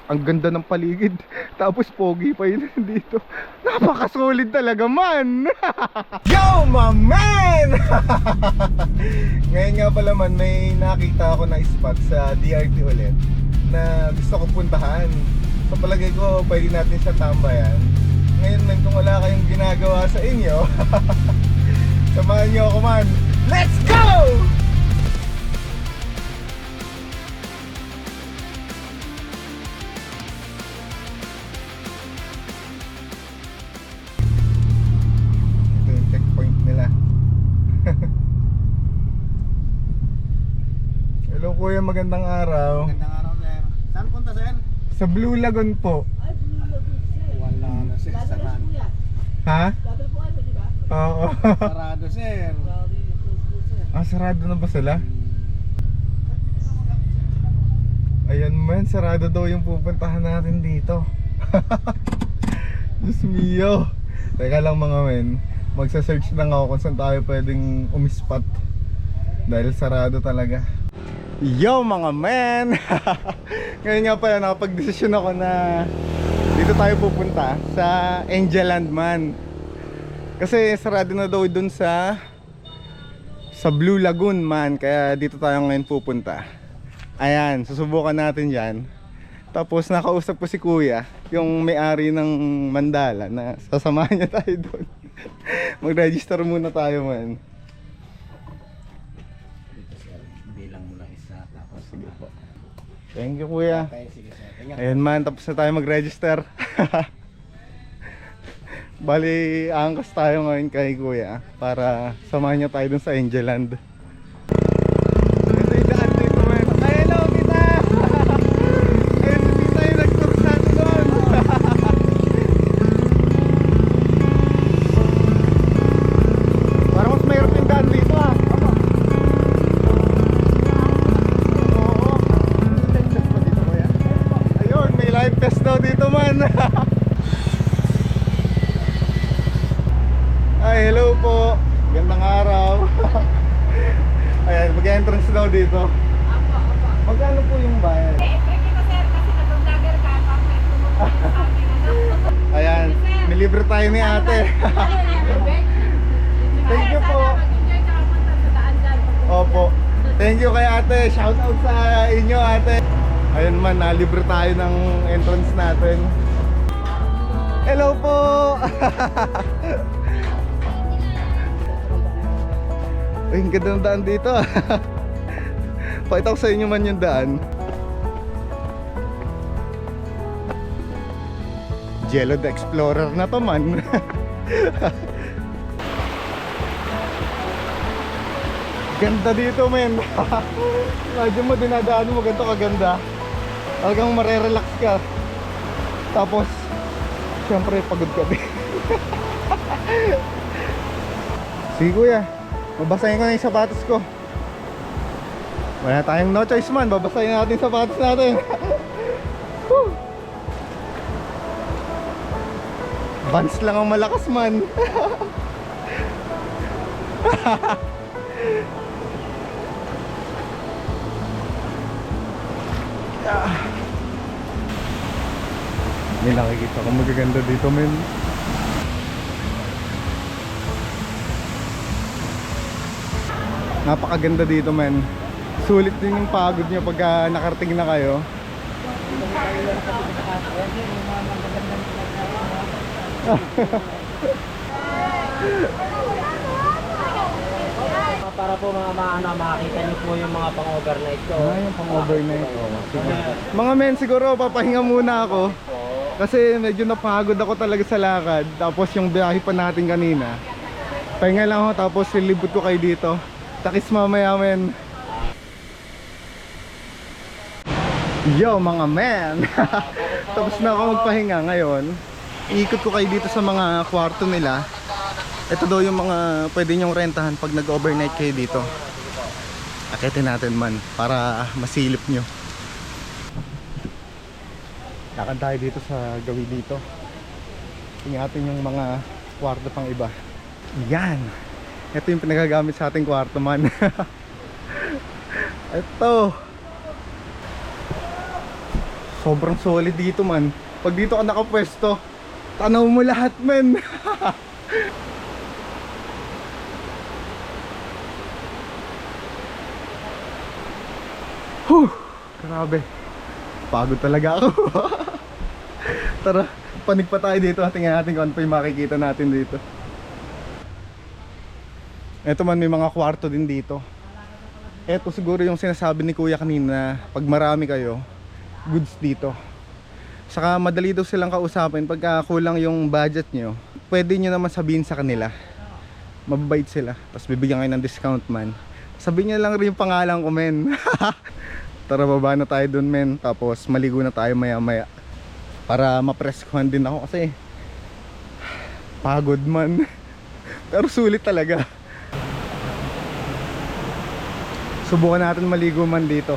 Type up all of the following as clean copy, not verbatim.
ang ganda ng paligid. Tapos pogi pa yun dito. Napakasolid talaga man. Yo my man. Ngayon nga pala man, may nakita ako na spot sa DRT ulit na gusto ko puntahan. Sa palagay ko pwede natin siya tambayan. Ngayon man, kung wala kayong ginagawa sa inyo, samahan nyo ako man. Let's go! Ito yung checkpoint nila. Hello kuya, magandang araw. Magandang araw, sir. Saan punta, sir? Sa Blue Lagoon po. Wala na, sir. Sarado. Ha? Oo. Sarado, sir. Ah, sarado na ba sila? Ayan man, sarado daw yung pupuntahan natin dito. Diyos mio. Teka lang mga men, magsa-search lang ako kung saan tayo pwedeng umispat. Dahil sarado talaga. Yo mga men. Ngayon nga pala nakapag-desisyon ako na dito tayo pupunta sa Angelland man. Kasi sarado na daw dun sa Blue Lagoon man. Kaya dito tayo ngayon pupunta. Ayan, susubukan natin yan. Tapos nakausap ko si kuya, yung may-ari ng Mandala, na sasamahan niya tayo doon. Mag-register muna tayo man. Bilang mo lang isa, tapos sige po. Thank you kuya. Okay, sige, sir. Ingat. Ayan man, tapos na tayo mag-register. Bali, angkas tayo ngayon kay kuya para samahan niya tayo dun sa Angelland. Ito yung daan dito man. Ay, hello tita! Ayun si tita yung nag-tour sa atin doon. Parang mas mayroon yung daan dito ah. Oo. Live test pa dito kuya? Ayun, may live test daw dito man. Ay, hello po. Gandang araw. Ayan, mag-entrance daw dito. Magkano po yung bayad? Ayan, nilibre tayo ni ate. Thank you po. Opo. Thank you kay ate. Shout out sa inyo ate. Ayun man, nalibre tayo ng entrance natin. Hello po. Ay, ang ganda ng daan dito. Pakita ko sa inyo man yung daan. Jello the Explorer na to man. Ganda dito men. Imagine mo, dinadaan mo ganito kaganda. Talagang marerelax ka. Tapos syempre pagod ka din. Sige kuya, babasahin ko na yung sapatos ko. Wala tayong no choice man, babasahin natin yung sapatos natin. Vans lang ang malakas man. May nakikita ko magaganda dito men. Napakaganda dito men. Sulit din yung pagod nyo pagka nakarating na kayo. Para po mga makita niyo po yung mga pang-overnight ko. Yung pang-overnight. Sige. Mga men, siguro papahinga muna ako. Kasi medyo napagod ako talaga sa lakad. Tapos yung biyahe pa natin kanina. Pahinga lang ako tapos silibot ko kayo dito. Takis mamaya men. Yo mga men. Tapos na ako magpahinga ngayon. Iikot ko kayo dito sa mga kwarto nila. Ito daw yung mga pwede nyong rentahan pag nag-overnight kayo dito. Akitin natin man para masilip nyo. Lakad tayo dito sa gawi dito. Ingatin yung mga kwarto pang iba. Yan. Ito yung pinagagamit sa ating kwarto man. Ito. Sobrang solid dito man. Pag dito ka nakapwesto, tanaw mo lahat men. Huh, grabe. Pagod talaga ako. Tara, panig pa tayo dito. Tingnan natin kung ano pa yung makikita natin dito. Eto man, may mga kwarto din dito. Eto siguro yung sinasabi ni Kuya kanina, pag marami kayo, goods dito. Saka madali daw silang kausapin pagka kulang yung budget nyo. Pwede nyo naman sabihin sa kanila. Mababait sila. Tapos bibigyan kayo ng discount man. Sabihin nyo lang rin yung pangalan ko men. Tara, baba na tayo dun men. Tapos maligo na tayo maya maya. Para mapreskuhan din ako kasi pagod man. Pero sulit talaga. Subukan natin maligo man dito.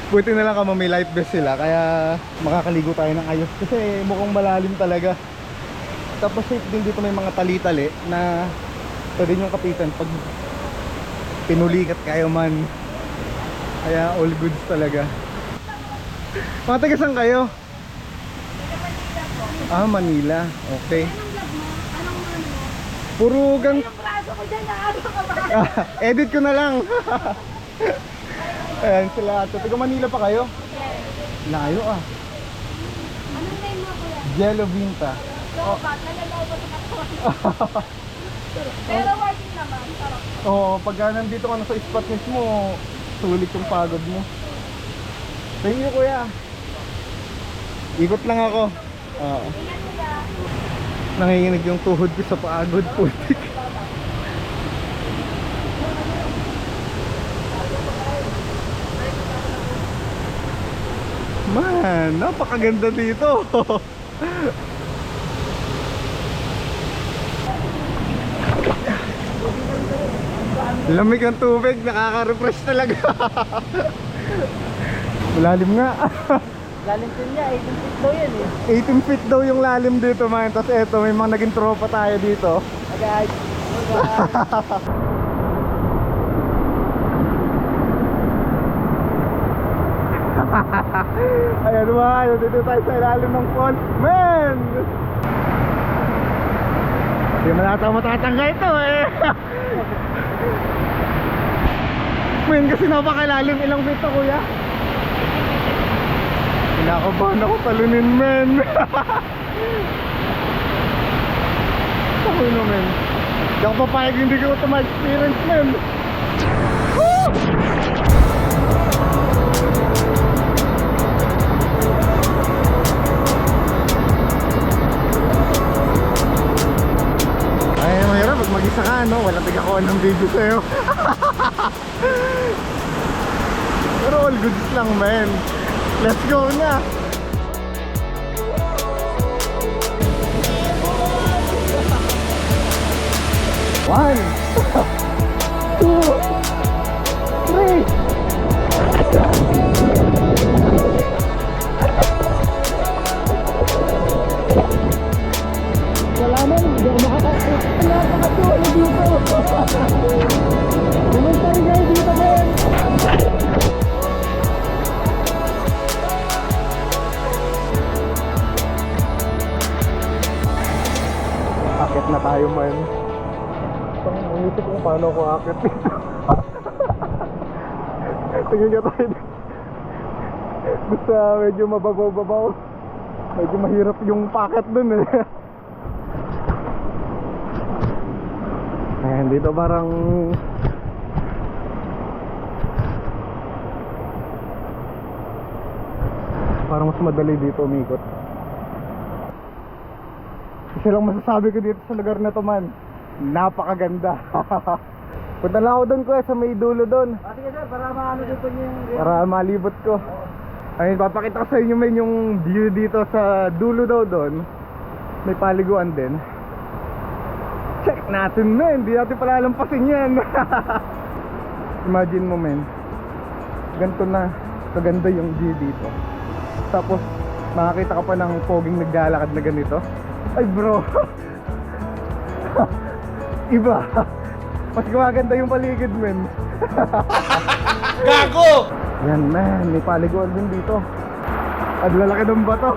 Buti na lang kamo may life vest sila, kaya makakaligo tayo ng ayos. Kasi mukhang malalim talaga. Tapos safe din dito, may mga tali-tali na pwede nyo kapitan pag pinulikat kayo man. Kaya all goods talaga. Mga taga saan kayo? Ah, Manila. Okay. Puro gang... edit ko na lang. Ayan sila. Taga Manila pa kayo? Layo ah. Anong name mo kuya? Jello Vinta. Lobat, nalalabat ako. Pero working naman, sarap. Oo, pagka nandito ka na sa spot mismo, sulit yung pagod mo. Thank you kuya. Ikot lang ako. Oo. Ingat kuya. Nanginginig yung tuhod ko sa pagod. Putik. Man, napakaganda dito. Lamig ang tubig, nakaka-refresh talaga. Malalim nga. Lalim din niya, 18 feet daw yan eh. 18 feet daw yung lalim dito man. Tapos eto, may mga naging tropa tayo dito. Agad. Ayan naman, dito tayo sa ilalim ng pond. Man! Hindi man ata matatangga ito eh. Man, kasi napakalalim. Ilang feet na kuya? Kinakabahan ako talunin men. Ako yun men. Hindi ako papayag, hindi ko ito ma-experience men. Ay, mahirap pag mag-isa ka, no? Walang tiga-kuha ng video sa'yo. Pero all goods lang men. Let's go na. One, two, three. Wala man, hindi ako nakakatulog dito. Pumunta rin kayo dito men. Akit na tayo man. Inisip ko paano ako akit dito. Tingin ka tayo basta medyo mababaw-babaw. Medyo mahirap yung packet dun eh. Ayan, dito parang mas madali dito umikot. Kasi lang masasabi ko dito sa lugar na to man, napakaganda. Punta lang ako doon kuya sa may dulo doon. Sige sir, para maano dito yung... Para malibot ko. Ayun, papakita ko sa inyo men yung view dito sa dulo daw doon. May paliguan din. Check natin men, hindi natin palalampasin yan. Imagine mo men, ganito na kaganda yung view dito. Tapos makakita ka pa ng poging naglalakad na ganito. Ay bro. Iba. Mas gumaganda yung paligid men. Gago! Yan man, may paliguan din dito. Ang lalaki ng bato.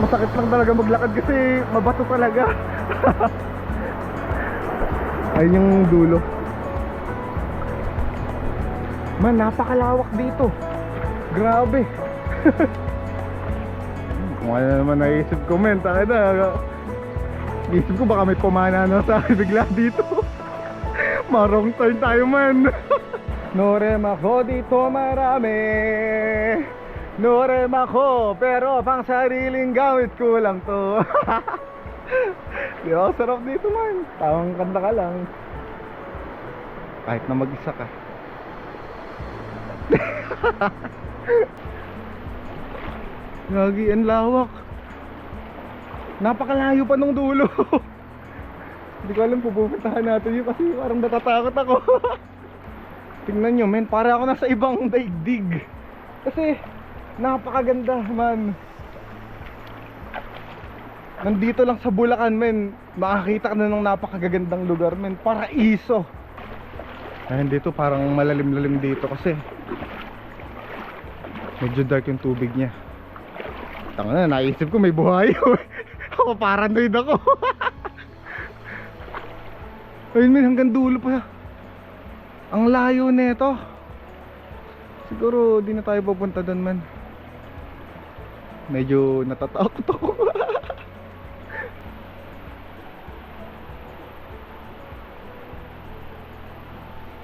Masakit lang talaga maglakad kasi mabato talaga. Ayun yung dulo. Man, napakalawak dito. Grabe. Kung ano naman naisip ko, men, tayo na. Isip ko baka may pumana na sa akin bigla dito. Marong turn tayo, man. Norem ako dito marami. Norem ako, pero pang sariling gamit ko lang to. Di ba, sarap dito, man. Tamang kanta ka lang. Kahit na mag-isa ka. Gagi, ang lawak. Napakalayo pa nung dulo. Hindi ko alam pupuntahan natin yun kasi parang natatakot ako. Tingnan nyo, men, para ako nasa ibang daigdig. Kasi napakaganda, man. Nandito lang sa Bulacan, men, makakita ka na ng napakagagandang lugar, men. Paraiso. Ayun, dito parang malalim-lalim dito kasi medyo dark yung tubig niya. Tanga na, naisip ko may buhayo. Ako paranoid ako. Ayun, men, hanggang dulo pa. Ang layo nito. Siguro di na tayo pupunta doon, man. Medyo natatakot ako.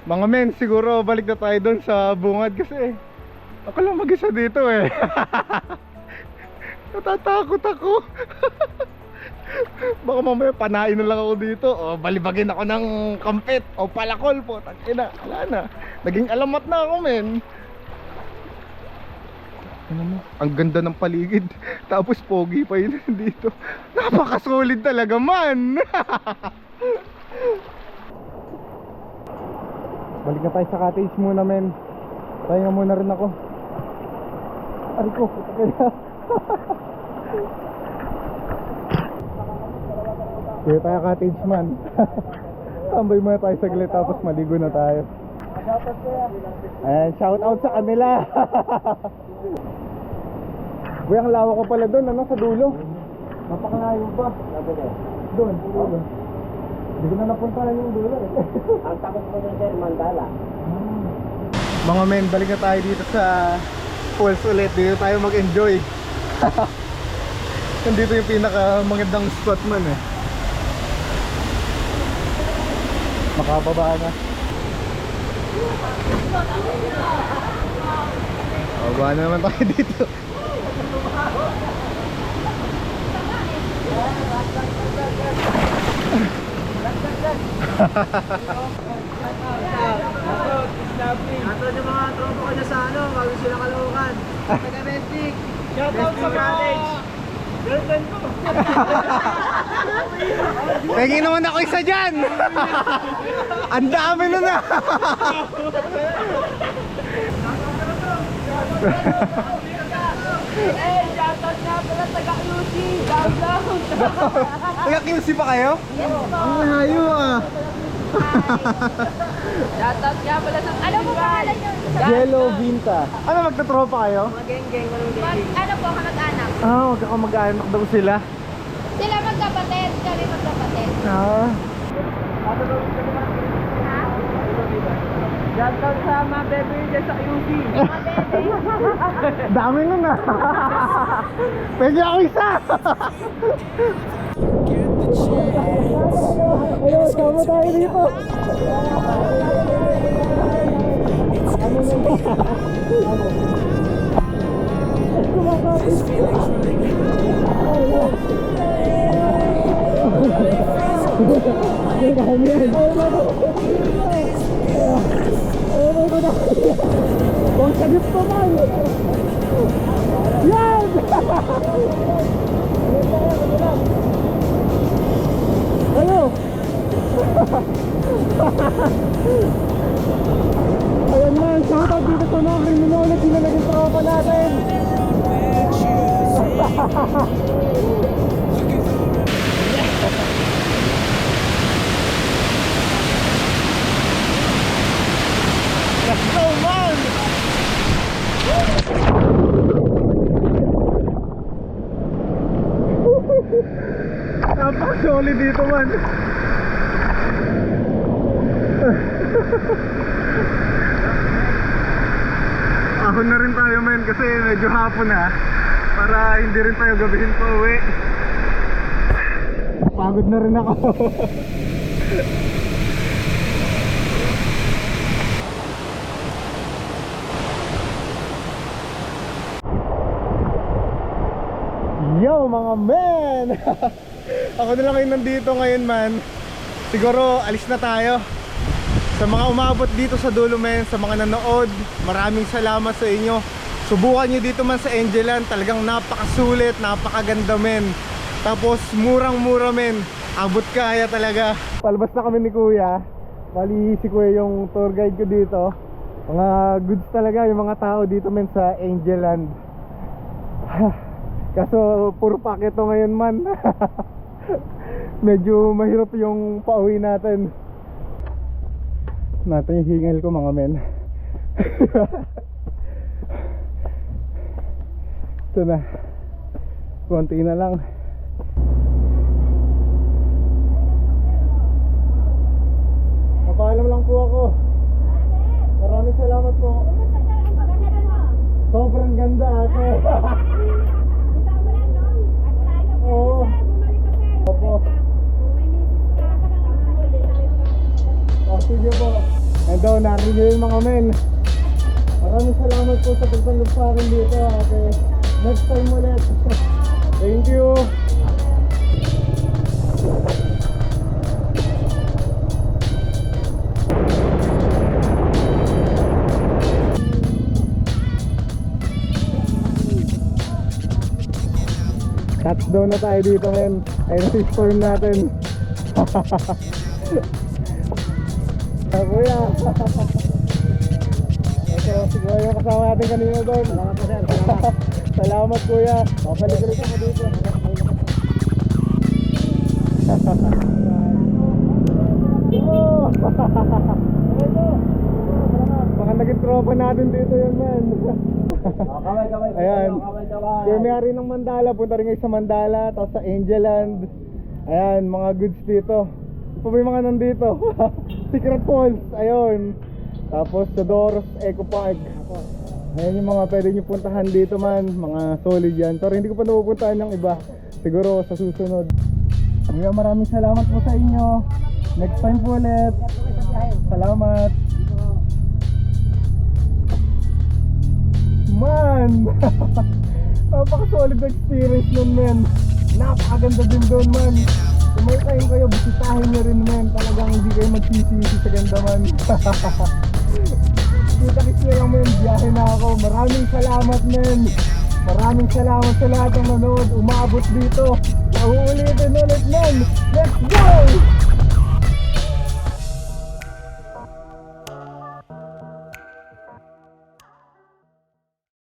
Mga men, siguro balik na tayo doon sa bungad kasi ako lang mag-isa dito eh. Natatakot ako. Baka mamaya panain na lang ako dito o balibagin ako ng kampit o palakol po. Tangina, wala na. Naging alamat na ako, men. Ano mo? Ang ganda ng paligid. Tapos pogi pa yun dito. Napakasolid talaga, man. Balik na tayo sa cottage muna, men. Pahinga muna rin ako. Ari ko, kaya. Kaya tayo cottage, man. Tambay muna tayo saglit tapos maligo na tayo. Ayan, shout out sa kanila. Uy, ang lawak ko pala doon, ano, sa dulo. Napakalayo pa. Doon, sa dulo. Hindi ko na napuntahan yung dulo eh. Ang takot mo din sir, Mandala. Mga men, balik na tayo dito sa falls ulit. Dito tayo mag-enjoy. Nandito yung pinaka magandang spot, man eh. Makababa na. Baba na naman tayo dito. Ato yung mga tropa ko na sa ano, bago sila Caloocan. Taga-Mestic. Shout out sa college. Girlfriend ko. Tingin naman ako isa dyan. Ang dami na na. Eh, shoutout nga pala taga-QC. Down, down. Taga-QC pa kayo? Yes po. Ang layo ah. Shoutout nga pala sa... Ano po pangalan nyo? Yellow Vinta. Ano, magtatropa kayo? Geng-geng, walang geng-geng. Ano po, kamag-anak? Ah, magkakamag-anak daw sila. Sila magkapatid, kami magkapatid. Ah. Ha? Shoutout sa mga bebe dyan sa QC. Mga bebe. Dami nun ah. Pwede ako isa. Ayun, sama tayo dito. Ang sagip pa man. Yan! Ayo! Ayan man, shoutout dito sa mga kriminal na sinalagay sa tropa natin. Let's go, man! Napaka-solid dito man. Ahon na rin tayo men kasi medyo hapon na. Para hindi rin tayo gabihin pa uwi. Pagod na rin ako. Yo mga men! Ako na lang kayo nandito ngayon man. Siguro alis na tayo. Sa mga umabot dito sa dulo men, sa mga nanood, maraming salamat sa inyo. Subukan nyo dito man sa Angelan, talagang napakasulit, napakaganda men. Tapos murang mura men, abot kaya talaga. Palabas na kami ni kuya. Bali si kuya yung tour guide ko dito. Mga goods talaga yung mga tao dito men sa Angelan. Kaso puro paketo ngayon man. Medyo mahirap yung pauwi natin. Natin yung hingal ko mga men. Ito na. Konti na lang. Papaalam lang po ako. Maraming salamat po. Sobrang ganda ate. Oo. Opo. Oh, sige po. And daw, narinig yung mga men. Maraming salamat po sa pagtanggap sa akin dito. Okay. Next time ulit. Thank you. Touchdown na tayo dito ngayon. Ayun na si storm natin. Kuya. Ito, siguro yung kasama natin kanina doon. Salamat po sir. Salamat kuya. Babalik ulit ako dito. Baka naging tropa natin dito yun man. Kamay. Ayan. Kaya may-ari ng Mandala, punta rin kayo sa Mandala, tapos sa Angeland. Ayan, mga goods dito. Ito pa yung mga nandito. Secret Falls, ayun. Tapos sa Doros Eco Park. Ayan yung mga pwede nyo puntahan dito man. Mga solid yan. Pero hindi ko pa napupuntahan yung iba. Siguro sa susunod. Kaya maraming salamat po sa inyo. Next time po ulit. Salamat. Man! Napaka-solid na experience nun men. Napakaganda din doon man. Kung may time kayo, bisitahin nyo rin men. Talagang hindi kayo magsisisi sa ganda man. Kita-kits na lang men, biyahe na ako. Maraming salamat men. Maraming salamat sa lahat ng nanood. Umabot dito. Nauulitin ulit men. Let's go!